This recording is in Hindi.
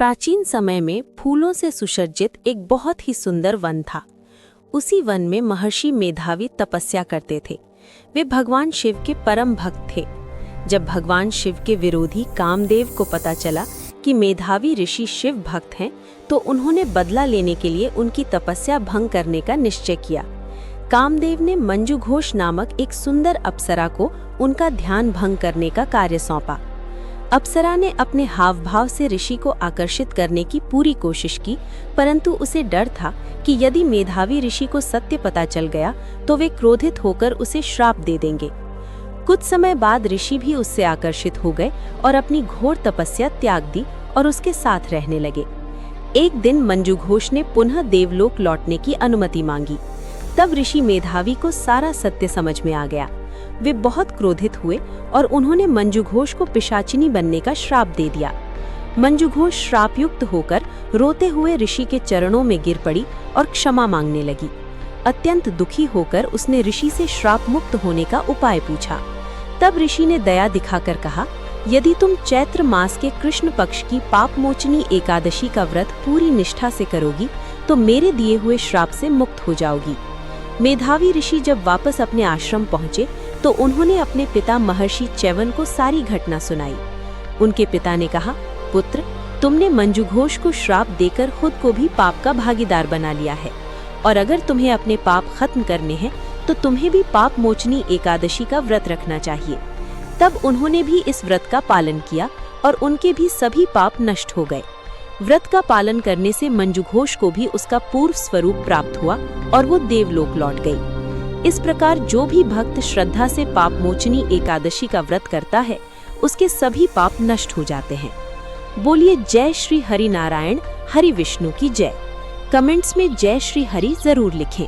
प्राचीन समय में फूलों से सुसज्जित एक बहुत ही सुंदर वन था। उसी वन में महर्षि मेधावी तपस्या करते थे। वे भगवान शिव के परम भक्त थे। जब भगवान शिव के विरोधी कामदेव को पता चला कि मेधावी ऋषि शिव भक्त हैं, तो उन्होंने बदला लेने के लिए उनकी तपस्या भंग करने का निश्चय किया। कामदेव ने मंजू घोष नामक एक सुंदर अप्सरा को उनका ध्यान भंग करने का कार्य सौंपा। अप्सरा ने अपने हाव भाव से ऋषि को आकर्षित करने की पूरी कोशिश की, परंतु उसे डर था कि यदि मेधावी ऋषि को सत्य पता चल गया तो वे क्रोधित होकर उसे श्राप दे देंगे। कुछ समय बाद ऋषि भी उससे आकर्षित हो गए और अपनी घोर तपस्या त्याग दी और उसके साथ रहने लगे। एक दिन मंजू घोष ने पुनः देवलोक लौटने की अनुमति मांगी। तब ऋषि मेधावी को सारा सत्य समझ में आ गया। वे बहुत क्रोधित हुए और उन्होंने मंजू घोष को पिशाचिनी बनने का श्राप दे दिया। मंजू घोष श्रापयुक्त होकर रोते हुए ऋषि के चरणों में गिर पड़ी और क्षमा मांगने लगी। अत्यंत दुखी होकर उसने ऋषि से श्राप मुक्त होने का उपाय पूछा। तब ऋषि ने दया दिखाकर कहा, यदि तुम चैत्र मास के कृष्ण पक्ष की पाप मोचनी एकादशी का व्रत पूरी निष्ठा से करोगी तो मेरे दिए हुए श्राप से मुक्त हो जाओगी। मेधावी ऋषि जब वापस अपने आश्रम पहुंचे तो उन्होंने अपने पिता महर्षि च्यवन को सारी घटना सुनाई। उनके पिता ने कहा, पुत्र, तुमने मंजू घोष को श्राप देकर खुद को भी पाप का भागीदार बना लिया है, और अगर तुम्हें अपने पाप खत्म करने हैं तो तुम्हें भी पाप मोचनी एकादशी का व्रत रखना चाहिए। तब उन्होंने भी इस व्रत का पालन किया और उनके भी सभी पाप नष्ट हो गए। व्रत का पालन करने से मंजू घोष को भी उसका पूर्व स्वरूप प्राप्त हुआ और वो देवलोक लौट गई। इस प्रकार जो भी भक्त श्रद्धा से पाप मोचनी एकादशी का व्रत करता है, उसके सभी पाप नष्ट हो जाते हैं। बोलिए जय श्री हरि नारायण, हरि विष्णु की जय। कमेंट्स में जय श्री हरि जरूर लिखें।